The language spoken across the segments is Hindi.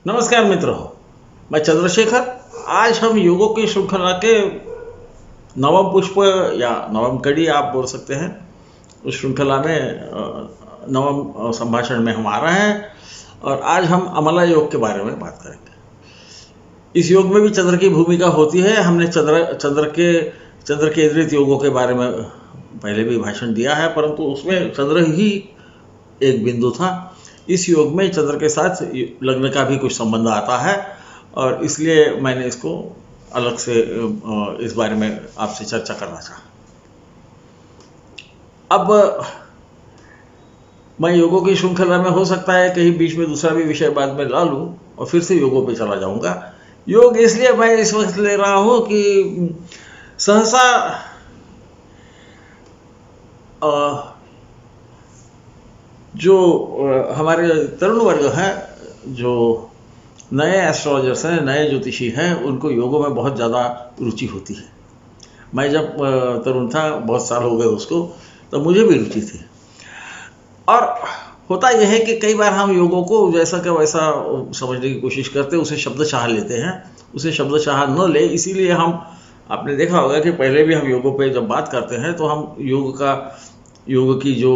नमस्कार मित्रों, मैं चंद्रशेखर। आज हम योगों की श्रृंखला के नवम पुष्प या नवम कड़ी आप बोल सकते हैं, उस श्रृंखला में नवम संभाषण में हम आ रहे हैं और आज हम अमला योग के बारे में बात करेंगे। इस योग में भी चंद्र की भूमिका होती है। हमने चंद्र केंद्रित योगों के बारे में पहले भी भाषण दिया है, परंतु उसमें चंद्र ही एक बिंदु था। इस योग में चंद्र के साथ लग्न का भी कुछ संबंध आता है और इसलिए मैंने इसको अलग से इस बारे में आपसे चर्चा करना चाहा। अब मैं योगों की श्रृंखला में हो सकता है कहीं बीच में दूसरा भी विषय बाद में ला लूं और फिर से योगों पे चला जाऊंगा। योग इसलिए मैं इस वक्त ले रहा हूं कि सहसा जो हमारे तरुण वर्ग है, जो नए एस्ट्रोलॉजर्स हैं, नए ज्योतिषी हैं, उनको योगों में बहुत ज़्यादा रुचि होती है। मैं जब तरुण था, बहुत साल हो गए उसको, तो मुझे भी रुचि थी। और होता यह है कि कई बार हम योगों को जैसा कि वैसा समझने की कोशिश करते हैं, उसे शब्दशाह लेते हैं। उसे शब्दशाह न ले, इसीलिए हम, आपने देखा होगा कि पहले भी हम योगों पे जब बात करते हैं तो हम योग की जो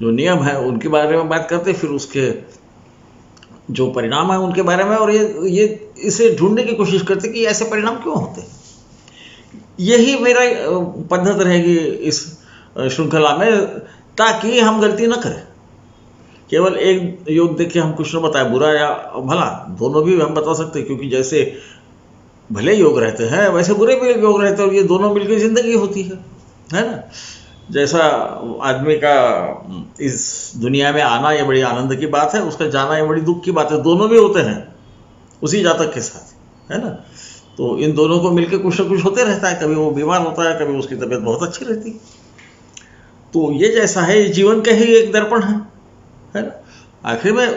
नियम है उनके बारे में बात करते, फिर उसके जो परिणाम है उनके बारे में, और ये इसे ढूंढने की कोशिश करते कि ऐसे परिणाम क्यों होते हैं। यही मेरा पद्धत रहेगी इस श्रृंखला में, ताकि हम गलती न करें। केवल एक योग देख के हम कुछ न बताए, बुरा या भला दोनों भी हम बता सकते हैं, क्योंकि जैसे भले योग रहते हैं वैसे बुरे भी योग रहते हैं और ये दोनों मिलकर जिंदगी होती है ना। जैसा आदमी का इस दुनिया में आना ये बड़ी आनंद की बात है, उसका जाना ये बड़ी दुख की बात है। दोनों भी होते हैं उसी जातक के साथ, है ना। तो इन दोनों को मिलकर कुछ ना कुछ होते रहता है। कभी वो बीमार होता है, कभी उसकी तबीयत बहुत अच्छी रहती है। तो ये जैसा है, ये जीवन का ही एक दर्पण है ना। आखिर में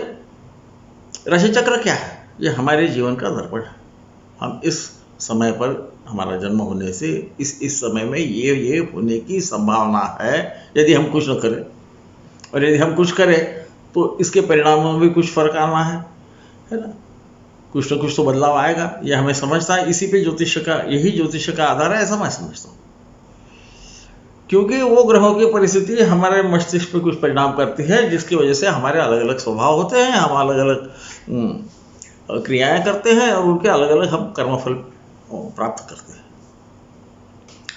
राशि चक्र क्या है? ये हमारे जीवन का दर्पण है। हम इस समय पर, हमारा जन्म होने से इस समय में ये होने की संभावना है, यदि हम कुछ न करें। और यदि हम कुछ करें तो इसके परिणामों में भी कुछ फर्क आना है ना। कुछ न कुछ तो बदलाव आएगा, ये हमें समझता है। इसी पे यही ज्योतिष का आधार है, ऐसा मैं समझता हूँ। क्योंकि वो ग्रहों की परिस्थिति हमारे मस्तिष्क पे कुछ परिणाम करती है, जिसकी वजह से हमारे अलग अलग स्वभाव होते हैं, हम अलग अलग क्रियाएं करते हैं और उनके अलग अलग हम कर्मफल प्राप्त करते हैं।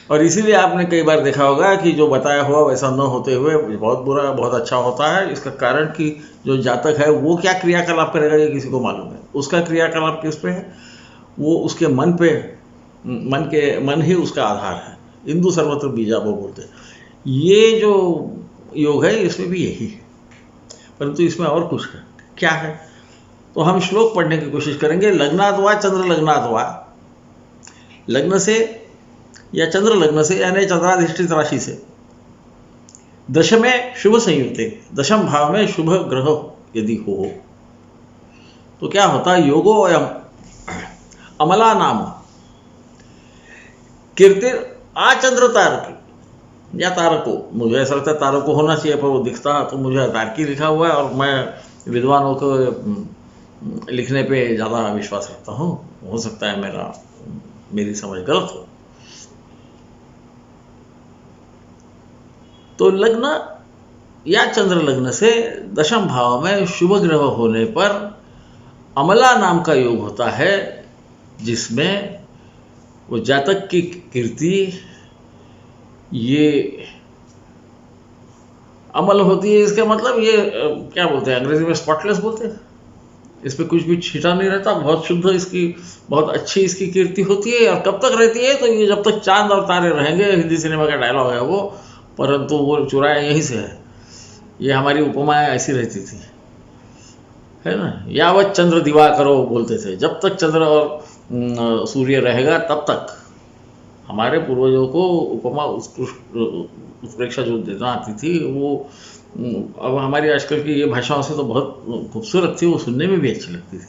और इसीलिए आपने कई बार देखा होगा कि जो बताया हुआ वैसा न होते हुए बहुत बुरा बहुत अच्छा होता है। इसका कारण कि जो जातक है वो क्या क्रियाकलाप करेगा ये किसी को मालूम है। उसका क्रियाकलाप किस पे है? वो उसके मन पे, मन ही उसका आधार है। इंदु सर्वत्र बीजा वो बोलते हैं। ये जो योग है इसमें भी यही है, परंतु इसमें और कुछ है। क्या है? तो हम श्लोक पढ़ने की कोशिश करेंगे। लग्नाद्वा चंद्र लग्नाद्वा, लग्न से या चंद्र लग्न से यानी चंद्राधिष्ठित राशि से, दशमे शुभ संयुक्ते, दशम भाव में शुभ ग्रह यदि हो तो क्या होता है? योगो अयम अमला नाम कीर्तिर आचंद्र तारकी या तारको। मुझे ऐसा लगता है तारको होना चाहिए, पर वो दिखता तो मुझे तारकी लिखा हुआ है और मैं विद्वानों को लिखने पे ज़्यादा विश्वास रखता हूँ। हो सकता है मेरी समझ गलत हो। तो लग्न या चंद्र लग्न से दशम भाव में शुभ ग्रह होने पर अमला नाम का योग होता है, जिसमें वो जातक की कीर्ति ये अमल होती है। इसका मतलब ये क्या बोलते हैं अंग्रेजी में, स्पॉटलेस बोलते हैं। इस पे कुछ भी छीटा नहीं रहता, बहुत शुद्ध इसकी, बहुत अच्छी इसकी कीर्ति होती है। और कब तक रहती है? तो ये जब तक चांद और तारे रहेंगे। हिंदी सिनेमा का डायलॉग है वो, परंतु वो चुराया यहीं से है। ये हमारी उपमाएं ऐसी रहती थी, है ना। यावत चंद्र दिवाकरो बोलते थे, जब तक चंद्र और सूर्य रहेगा तब तक। हमारे पूर्वजों को उपमा उत्प्रेक्षा जो देना आती थी वो अब हमारी आजकल की ये भाषाओं से तो बहुत खूबसूरत थी, वो सुनने में भी अच्छी लगती थी।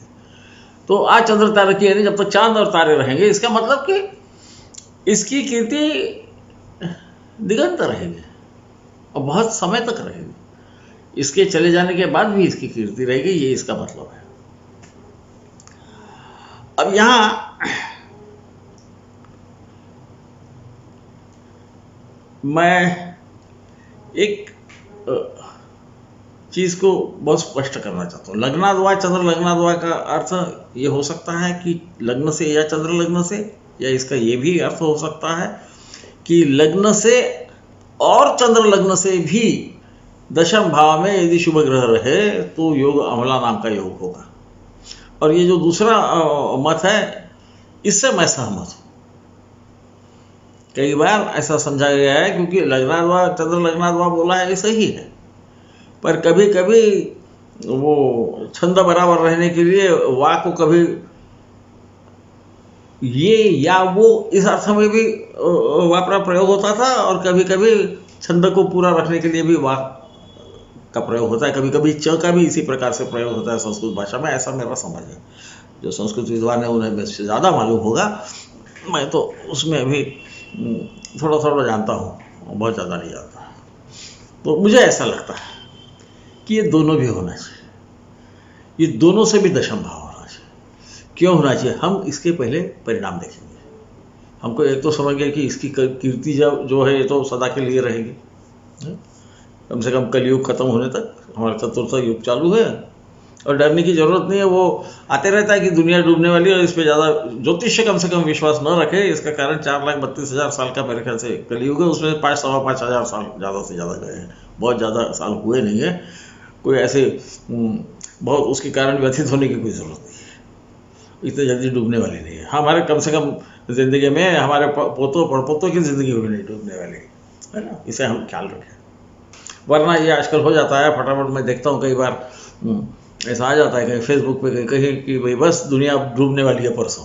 तो आज चंद्र तारे की यानी जब तक चांद और तारे रहेंगे, इसका मतलब कि इसकी कीर्ति दिगंत रहेगी और बहुत समय तक रहेगी। इसके चले जाने के बाद भी इसकी कीर्ति रहेगी, ये इसका मतलब है। अब यहाँ मैं एक चीज को बहुत स्पष्ट करना चाहता हूँ। लग्नाद्वा चंद्र लग्नाद्वा का अर्थ ये हो सकता है कि लग्न से या चंद्र लग्न से, या इसका ये भी अर्थ हो सकता है कि लग्न से और चंद्र लग्न से भी दशम भाव में यदि शुभ ग्रह रहे तो योग अमला नाम का योग होगा। और ये जो दूसरा मत है, इससे मैं सहमत हूँ। कई बार ऐसा समझा गया है क्योंकि लग्नाद्वा चंद्र लग्नाद्वा बोला है, ये सही है, पर कभी कभी वो छंद बराबर रहने के लिए वा को कभी ये या वो इस अर्थ में भी वा का प्रयोग होता था, और कभी कभी छंद को पूरा रखने के लिए भी वा का प्रयोग होता है। कभी कभी च का भी इसी प्रकार से प्रयोग होता है संस्कृत भाषा में, ऐसा मेरा समझ है। जो संस्कृत विद्वान है उन्हें मुझसे ज़्यादा मालूम होगा, मैं तो उसमें अभी थोड़ा थोड़ा जानता हूँ, बहुत ज़्यादा नहीं जानता। तो मुझे ऐसा लगता है कि ये दोनों भी होना चाहिए, ये दोनों से भी दशम भाव होना चाहिए। क्यों होना चाहिए, हम इसके पहले परिणाम देखेंगे। हमको एक तो समझ गया कि इसकी कीर्ति जो है ये तो सदा के लिए रहेगी, कम से कम कलयुग खत्म होने तक हमारा चतुर्थ युग चालू है, और डरने की जरूरत नहीं है। वो आते रहता है कि दुनिया डूबने वाली है, और इस पर ज़्यादा ज्योतिष्य कम से कम विश्वास न रखे। इसका कारण 4,32,000 साल का मेरे ख्याल से कलयुग है, उसमें 5,000 साल ज़्यादा से ज़्यादा गए हैं, बहुत ज़्यादा साल हुए नहीं है। कोई ऐसे बहुत उसके कारण व्यथित होने की कोई ज़रूरत नहीं है, इतने जल्दी डूबने वाली नहीं है। हमारे कम से कम ज़िंदगी में हमारे पोतों पड़पोतों की ज़िंदगी भी नहीं डूबने वाली है ना, इसे हम ख्याल रखें। वरना ये आजकल हो जाता है फटाफट, मैं देखता हूँ कई बार ऐसा आ जाता है कहीं फेसबुक पे कहीं कि भाई बस दुनिया डूबने वाली है परसों,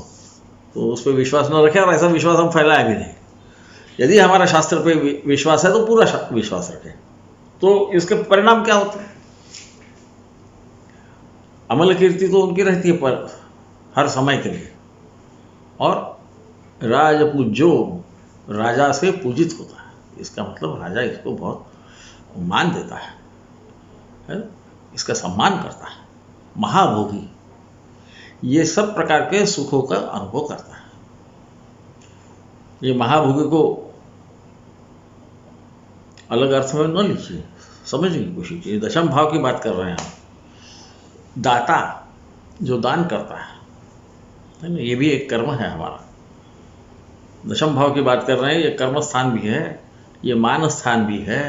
तो उस पर विश्वास न रखें, और ऐसा विश्वास हम फैलाए भी नहीं। यदि हमारा शास्त्र पे विश्वास है तो पूरा विश्वास रखें। तो इसके परिणाम क्या होते हैं? अमल कीर्ति तो उनकी रहती है पर हर समय के लिए, और राजपूज्यो राजा से पूजित होता है। इसका मतलब राजा इसको बहुत मान देता है, इसका सम्मान करता है। महाभोगी ये सब प्रकार के सुखों का अनुभव करता है। ये महाभोगी को अलग अर्थ में न लीजिए, समझने की कोशिश कीजिए। दशम भाव की बात कर रहे हैं हम। दाता जो दान करता है ना, ये भी एक कर्म है हमारा। दशम भाव की बात कर रहे हैं, ये कर्म स्थान भी है, ये मान स्थान भी है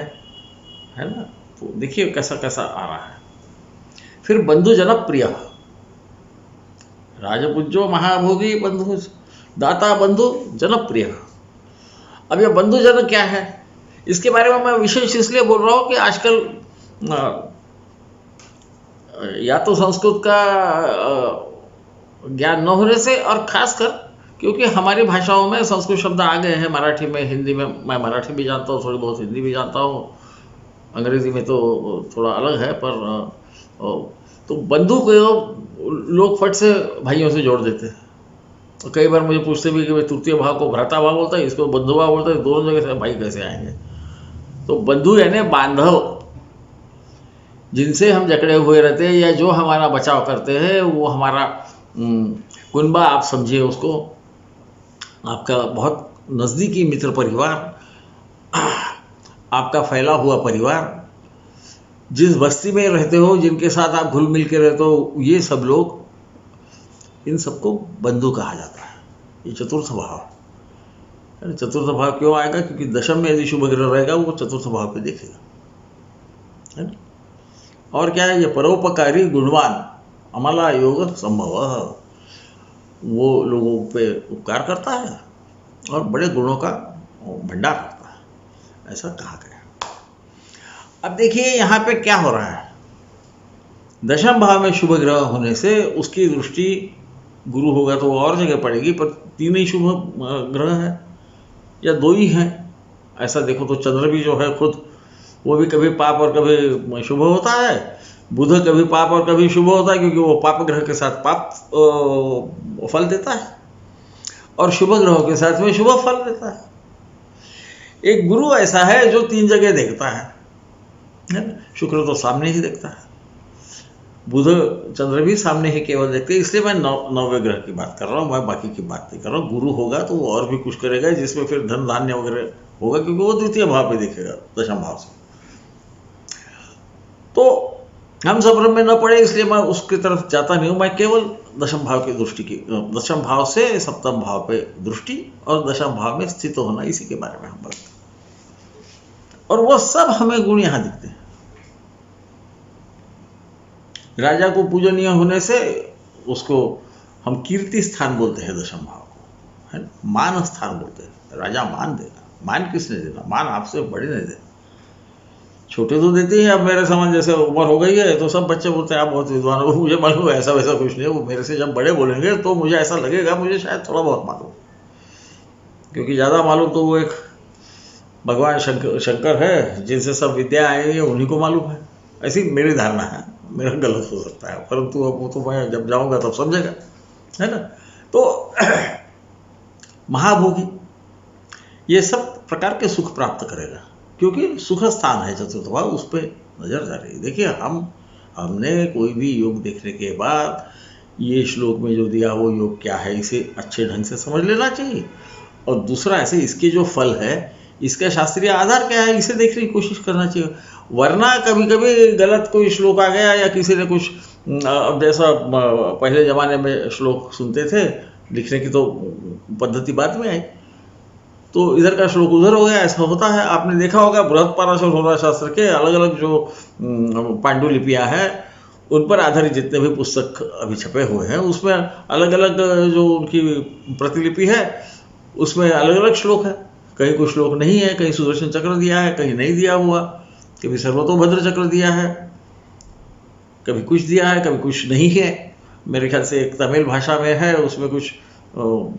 ना। तो देखिए कैसा कैसा आ रहा है। फिर बंधु जनप्रिय, राजपूज्यो महाभोगी बंधु दाता बंधु जनप्रिय। अब ये बंधु जन क्या है, इसके बारे में मैं विशेष इसलिए बोल रहा हूँ कि आजकल या तो संस्कृत का ज्ञान न होने से, और खासकर क्योंकि हमारी भाषाओं में संस्कृत शब्द आ गए हैं, मराठी में, हिंदी में। मैं मराठी भी जानता हूँ, थोड़ी बहुत हिंदी भी जानता हूँ, अंग्रेजी में तो थोड़ा अलग है, पर तो बंधु को लोग फट से भाइयों से जोड़ देते हैं। तो कई बार मुझे पूछते भी कि भाई तृतीय भाव को भ्राता भाव बोलता है, इसको बंधु भाव बोलता है, दोनों जगह से भाई कैसे आएंगे। तो बंधु यानी बांधव, जिनसे हम जकड़े हुए रहते हैं या जो हमारा बचाव करते हैं, वो हमारा कुनबा आप समझिए उसको, आपका बहुत नज़दीकी मित्र परिवार, आपका फैला हुआ परिवार, जिस बस्ती में रहते हो, जिनके साथ आप घुल मिल के रहते हो, ये सब लोग, इन सबको बंधु कहा जाता है। ये चतुर्थ भाव। चतुर्थ भाव क्यों आएगा? क्योंकि दशम में यदि शुभ ग्रह रहेगा वो चतुर्थ भाव पे देखेगा, है ना। और क्या है, ये परोपकारी गुणवान अमला योग संभव, वो लोगों पे उपकार करता है और बड़े गुणों का भंडार करता है, ऐसा कहा गया। अब देखिए यहाँ पे क्या हो रहा है। दशम भाव में शुभ ग्रह होने से उसकी दृष्टि, गुरु होगा तो और जगह पड़ेगी, पर तीन ही शुभ ग्रह है या दो ही हैं। ऐसा देखो तो चंद्र भी जो है खुद, वो भी कभी पाप और कभी शुभ होता है। बुध कभी पाप और कभी शुभ होता है, क्योंकि वो पाप ग्रह के साथ पाप फल देता है और शुभ ग्रहों के साथ में शुभ फल देता है। एक गुरु ऐसा है जो तीन जगह देखता है। शुक्र तो सामने ही देखता है, बुध चंद्र भी सामने ही केवल देखते हैं, इसलिए मैं नौवें ग्रह की बात कर रहा हूँ, मैं बाकी की बात नहीं कर रहा हूँ। गुरु होगा तो वो और भी कुछ करेगा, जिसमें फिर धन धान्य वगैरह होगा, क्योंकि वो द्वितीय भाव पे देखेगा, दशम भाव से। तो हम संभ्रम में न पड़े, इसलिए मैं उसकी तरफ जाता नहीं हूँ। मैं केवल दशम भाव की दृष्टि की, दशम भाव से सप्तम भाव पे दृष्टि और दशम भाव में स्थित होना, इसी के बारे में हम बोलते हैं। और वो सब हमें गुण यहां दिखते हैं। राजा को पूजनीय होने से उसको हम कीर्ति स्थान बोलते हैं, दशम भाव को, है ना, मान स्थान बोलते हैं। राजा मान देगा, मान किसने देना, मान आपसे बड़े नहीं देना, छोटे तो देते हैं। अब मेरे समान जैसे उम्र हो गई है तो सब बच्चे बोलते हैं आप बहुत विद्वान हो, मुझे मालूम है ऐसा वैसा कुछ नहीं है। वो मेरे से जब बड़े बोलेंगे तो मुझे ऐसा लगेगा मुझे शायद थोड़ा बहुत मालूम, क्योंकि ज़्यादा मालूम तो वो एक भगवान शंकर है, जिनसे सब विद्या आई है, उन्हीं को मालूम है। ऐसी मेरी धारणा है, मेरा गलत हो सकता है, परंतु अब वो तो मैं जब जाऊंगा तब समझेगा, है ना। तो महाभोगी ये सब प्रकार के सुख प्राप्त करेगा, क्योंकि सुख स्थान है चतुर्थ भाव, उस पर नजर जा रही है। देखिए हमने कोई भी योग देखने के बाद ये श्लोक में जो दिया वो योग क्या है, इसे अच्छे ढंग से समझ लेना चाहिए। और दूसरा, ऐसे इसके जो फल है, इसका शास्त्रीय आधार क्या है, इसे देखने की कोशिश करना चाहिए। वरना कभी कभी गलत कोई श्लोक आ गया, या किसी ने कुछ, अब जैसा पहले जमाने में श्लोक सुनते थे लिखने की, तो पद्धति बाद में आई, तो इधर का श्लोक उधर हो गया, ऐसा होता है। आपने देखा होगा बृहत्पराशर होरा शास्त्र के अलग अलग जो पांडुलिपियाँ हैं, उन पर आधारित जितने भी पुस्तक अभी छपे हुए हैं, उसमें अलग अलग जो उनकी प्रतिलिपि है उसमें अलग अलग श्लोक है। कहीं कोई श्लोक नहीं है, कहीं सुदर्शन चक्र दिया है, कहीं नहीं दिया हुआ, कभी सर्वतोभद्र चक्र दिया है, कभी कुछ दिया है, कभी कुछ नहीं है। मेरे ख्याल से एक तमिल भाषा में है, उसमें कुछ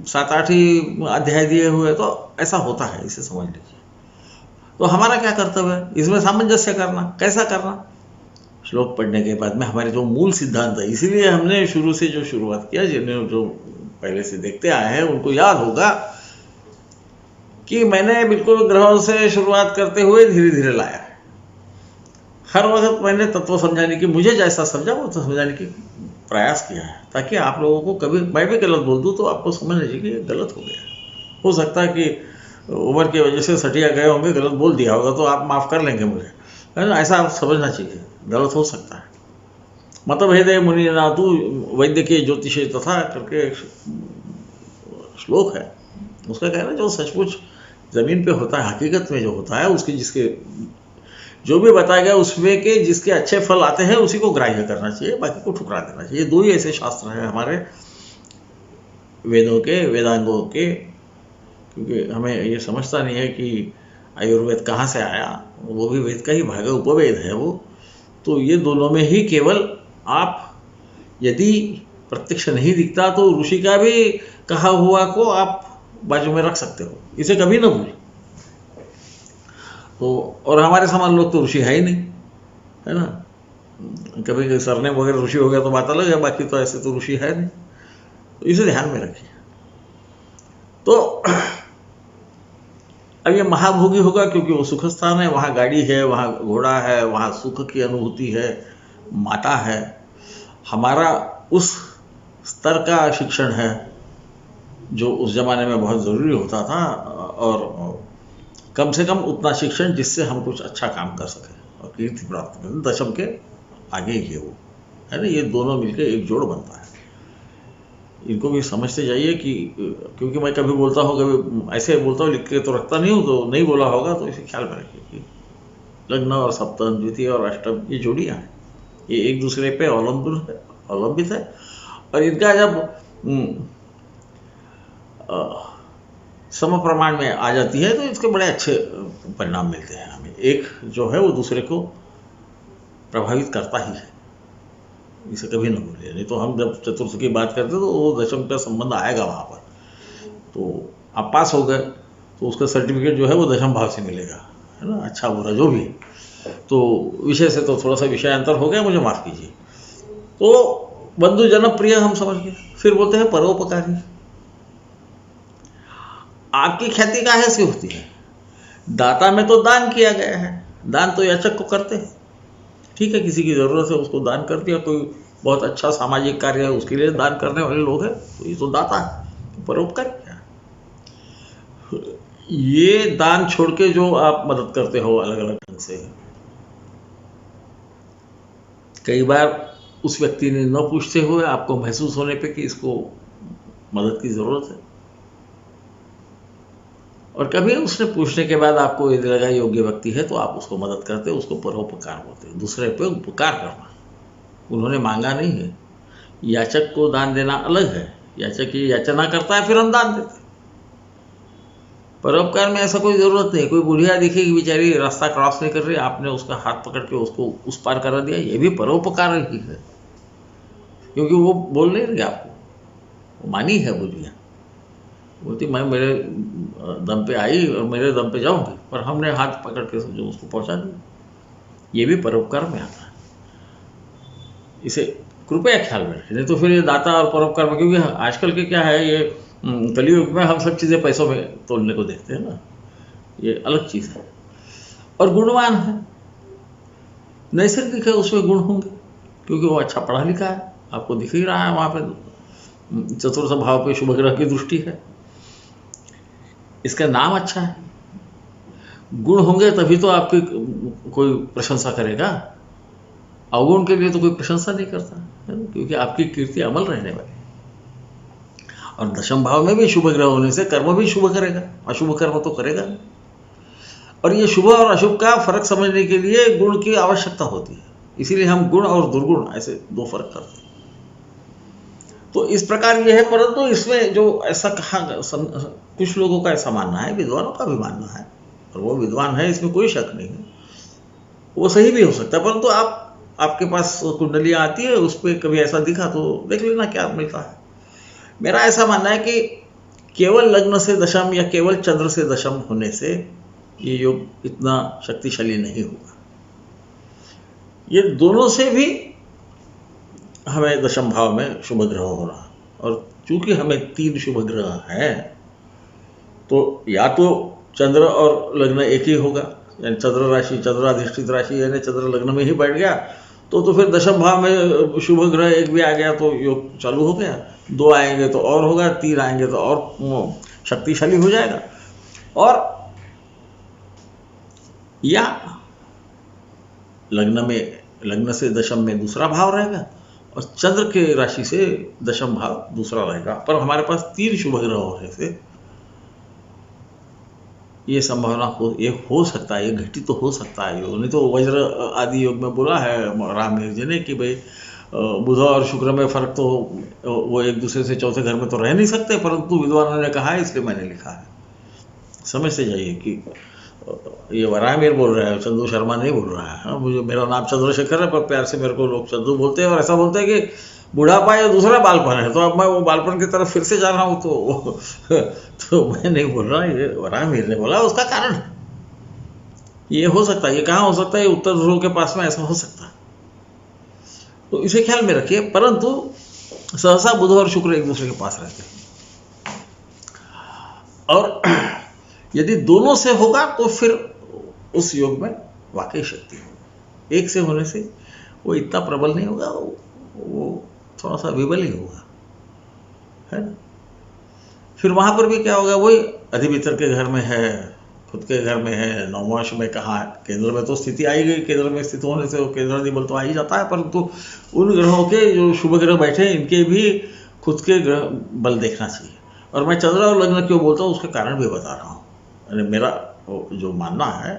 7-8 ही अध्याय दिए हुए। तो ऐसा होता है, इसे समझ लीजिए। तो हमारा क्या कर्तव्य है, इसमें सामंजस्य करना। कैसा करना, श्लोक पढ़ने के बाद में हमारे जो मूल सिद्धांत है, इसीलिए हमने शुरू से जो शुरुआत किया, जिन्हें जो पहले से देखते आए हैं उनको याद होगा कि मैंने बिल्कुल ग्रहों से शुरुआत करते हुए धीरे धीरे लाया है। हर वक्त मैंने तत्व समझाने की, मुझे जैसा समझा वो तो समझाने की प्रयास किया है, ताकि आप लोगों को कभी मैं भी गलत बोल दूं तो आपको समझ लीजिए कि गलत हो गया। हो सकता है कि उम्र की वजह से सटिया गए होंगे, गलत बोल दिया होगा, तो आप माफ़ कर लेंगे मुझे, है ना। ऐसा आप समझना चाहिए, गलत हो सकता है। मतभेदे मुनि नातु वैद्यकीय ज्योतिषे तथा करके एक श्लोक है, उसका कहना जो सचमुच ज़मीन पे होता है, हकीकत में जो होता है, उसके जिसके जो भी बताया गया उसमें के जिसके अच्छे फल आते हैं उसी को ग्राह्य करना चाहिए, बाकी को ठुकरा देना चाहिए। दो ही ऐसे शास्त्र हैं हमारे वेदों के, वेदांगों के, क्योंकि हमें ये समझता नहीं है कि आयुर्वेद कहाँ से आया, वो भी वेद का ही भाग है, उपवेद है वो। तो ये दोनों में ही केवल आप यदि प्रत्यक्ष नहीं दिखता तो ऋषि का भी कहा हुआ को आप बाजू में रख सकते हो, इसे कभी ना भूलें। तो और हमारे समान लोग तो ऋषि है ही नहीं, है ना। कभी सरनेम वगैरह ऋषि हो गया तो बात अलग है, बाकी तो ऐसे तो ऋषि है नहीं, तो इसे ध्यान में रखिए। तो अब ये महाभोगी होगा क्योंकि वो सुख स्थान है, वहाँ गाड़ी है, वहाँ घोड़ा है, वहाँ सुख की अनुभूति है, माता है। हमारा उस स्तर का शिक्षण है जो उस जमाने में बहुत ज़रूरी होता था, और कम से कम उतना शिक्षण जिससे हम कुछ अच्छा काम कर सकें और कीर्ति प्राप्त करें। दशम के आगे ही है वो, है ना। ये दोनों मिलकर एक जोड़ बनता है। इनको भी समझते जाइए कि क्योंकि मैं कभी बोलता हूँ, कभी ऐसे बोलता हूँ, लिख के तो रखता नहीं हूँ, तो नहीं बोला होगा, तो इसे ख्याल में रखिए कि लग्न और सप्तम, द्वितीय और अष्टम, ये जोड़ियाँ हैं, ये एक दूसरे पे अवलंबित है। और इनका जब सम प्रमाण में आ जाती है तो इसके बड़े अच्छे परिणाम मिलते हैं हमें। एक जो है वो दूसरे को प्रभावित करता ही है, इसे कभी ना भूलिए। नहीं तो हम जब चतुर्थ की बात करते तो वो दशम का संबंध आएगा वहाँ पर। तो आप पास हो गए तो उसका सर्टिफिकेट जो है वो दशम भाव से मिलेगा, है ना, अच्छा बुरा जो भी। तो विषय से तो थोड़ा सा विषयांतर हो गया, मुझे माफ़ कीजिए। तो बंधु जनप्रिय हम समझ गए। फिर बोलते हैं परोपकारी। आपकी ख्याति काहे से होती है? दाता में तो दान किया गया है, दान तो याचक को करते हैं, ठीक है, किसी की ज़रूरत है उसको दान कर दिया, कोई बहुत अच्छा सामाजिक कार्य है उसके लिए दान करने वाले लोग हैं, तो ये तो दाता है, परोपकार क्या। ये दान छोड़ के जो आप मदद करते हो अलग अलग ढंग से, कई बार उस व्यक्ति ने न पूछते हुए आपको महसूस होने पे कि इसको मदद की ज़रूरत है, और कभी उसने पूछने के बाद आपको यदि लगा योग्य व्यक्ति है तो आप उसको मदद करते, उसको परोपकार बोलते हैं, दूसरे पे उपकार करना। उन्होंने मांगा नहीं है, याचक को दान देना अलग है, याचक ये याचना करता है फिर हम दान देते हैं। परोपकार में ऐसा कोई ज़रूरत नहीं, कोई बुढ़िया दिखेगी बेचारी रास्ता क्रॉस नहीं कर रही, आपने उसका हाथ पकड़ के उसको उस पार करा दिया, ये भी परोपकार ही है, क्योंकि वो बोल नहीं रही आपको, वो मानी है बुढ़िया, बोलती मैं मेरे दम पे आई और मेरे दम पे जाऊंगी, पर हमने हाथ पकड़ के जो उसको पहुंचा दिया, ये भी परोपकार में आता है। इसे कृपया ख्याल में रखें, नहीं तो फिर ये दाता और परोपकार में, क्योंकि आजकल के क्या है, ये कलियुग में हम सब चीज़ें पैसों में तोलने को देखते हैं ना, ये अलग चीज़ है। और गुणवान है, नैसर्गिक है, उसमें गुण होंगे, क्योंकि वो अच्छा पढ़ा लिखा है, आपको दिख ही रहा है वहाँ पे चतुर्थ भाव पे शुभ ग्रह की दृष्टि है, इसका नाम अच्छा है, गुण होंगे तभी तो आपकी कोई प्रशंसा करेगा, अवगुण के लिए तो कोई प्रशंसा नहीं करता है, क्योंकि आपकी कीर्ति अमल रहने वाली। और दशम भाव में भी शुभ ग्रह होने से कर्म भी शुभ करेगा, अशुभ कर्म तो करेगा नहीं। और ये शुभ और अशुभ का फर्क समझने के लिए गुण की आवश्यकता होती है, इसीलिए हम गुण और दुर्गुण ऐसे दो फर्क करते हैं। तो इस प्रकार ये है, परंतु इसमें जो ऐसा कहा, कुछ लोगों का ऐसा मानना है, विद्वानों का भी मानना है, और वो विद्वान है इसमें कोई शक नहीं है, वो सही भी हो सकता है, परंतु आपके पास कुंडलियाँ आती है, उस पर कभी ऐसा दिखा तो देख लेना क्या मिलता है। मेरा ऐसा मानना है कि केवल लग्न से दशम या केवल चंद्र से दशम होने से ये योग इतना शक्तिशाली नहीं होगा, ये दोनों से भी हमें दशम भाव में शुभ ग्रह हो रहा, और चूंकि हमें 3 शुभ ग्रह हैं, तो या तो चंद्र और लग्न एक ही होगा, यानी चंद्र राशि, चंद्राधिष्ठित राशि यानी चंद्र लग्न में ही बैठ गया, तो फिर दशम भाव में शुभ ग्रह एक भी आ गया तो योग चालू हो गया, 2 आएंगे तो और होगा, 3 आएंगे तो और शक्तिशाली हो जाएगा। और या लग्न से दशम में दूसरा भाव रहेगा और चंद्र के राशि से दशम भाव दूसरा रहेगा, पर हमारे पास 3 शुभ ग्रह होने से ये संभावना हो सकता है, ये घटित तो हो सकता है योग। नहीं तो वज्र आदि योग में बोला है रामवीर जी ने कि भाई बुध और शुक्र में फर्क तो वो एक दूसरे से चौथे घर में तो रह नहीं सकते, परंतु विद्वानों ने कहा है इसलिए मैंने लिखा है। समझते जाइए कि ये वराहमीर बोल रहा है, चंदू शर्मा नहीं बोल रहा है। हाँ, मुझे मेरा नाम चंद्रशेखर है पर प्यार से मेरे को लोग चंदू बोलते हैं, और ऐसा बोलते हैं कि बुढ़ापा या दूसरा बालपन है, तो अब मैं वो बालपन की तरफ फिर से जा रहा हूँ, तो मैं नहीं बोल रहा, ये वराहमीर ने बोला, उसका कारण है। ये हो सकता है, ये कहाँ हो सकता है, उत्तर ध्रुव के पास में ऐसा हो सकता है, तो इसे ख्याल में रखिए। परंतु सहसा बुध और शुक्र एक दूसरे के पास रहते हैं, और यदि दोनों से होगा तो फिर उस योग में वाकई शक्ति होगी। एक से होने से वो इतना प्रबल नहीं होगा, वो थोड़ा सा विबल ही होगा, है ना। फिर वहां पर भी क्या होगा, वही अधिभीतर के घर में है, खुद के घर में है, नवमांश में कहाँ, केंद्र में तो स्थिति आई गई, केंद्र में स्थित होने से वो केंद्र बल तो आ ही जाता है, परंतु उन ग्रहों के जो शुभ ग्रह बैठे इनके भी खुद के ग्रह बल देखना चाहिए। और मैं चंद्र और लग्न क्यों बोलता हूँ उसका कारण भी बता रहा हूँ, यानी मेरा जो मानना है,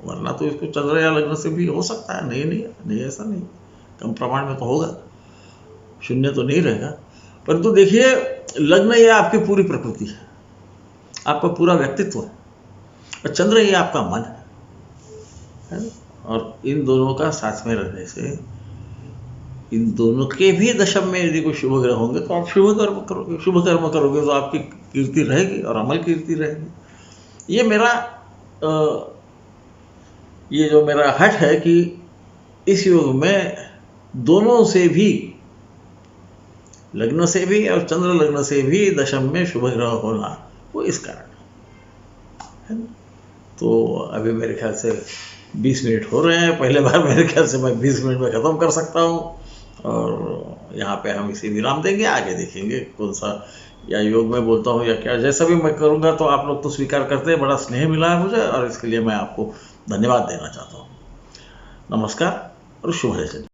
वरना तो इसको चंद्र या लग्न से भी हो सकता है, नहीं ऐसा नहीं, कम प्रमाण में तो होगा, शून्य तो नहीं रहेगा। परंतु देखिए, लग्न ये आपकी पूरी प्रकृति है, आपका पूरा व्यक्तित्व है, और चंद्र ये आपका मन है, और इन दोनों का साथ में रहने से, इन दोनों के भी दशम में यदि कोई शुभ ग्रह होंगे तो आप शुभ कर्म करोगे, शुभ कर्म करोगे तो आपकी कीर्ति रहेगी और अमल कीर्ति रहेगी। ये मेरा ये जो मेरा हट है कि इस योग में दोनों से भी, लग्न से भी और चंद्र लग्न से भी दशम में शुभ ग्रह होना, वो इस कारण है। तो अभी मेरे ख्याल से 20 मिनट हो रहे हैं, पहले बार मेरे ख्याल से मैं 20 मिनट में ख़त्म कर सकता हूँ, और यहाँ पे हम इसे विराम देंगे। आगे देखेंगे कौन सा, या योग में बोलता हूँ या क्या, जैसा भी मैं करूँगा। तो आप लोग तो स्वीकार करते हैं, बड़ा स्नेह मिला है मुझे, और इसके लिए मैं आपको धन्यवाद देना चाहता हूँ। नमस्कार और शुभ रजनी।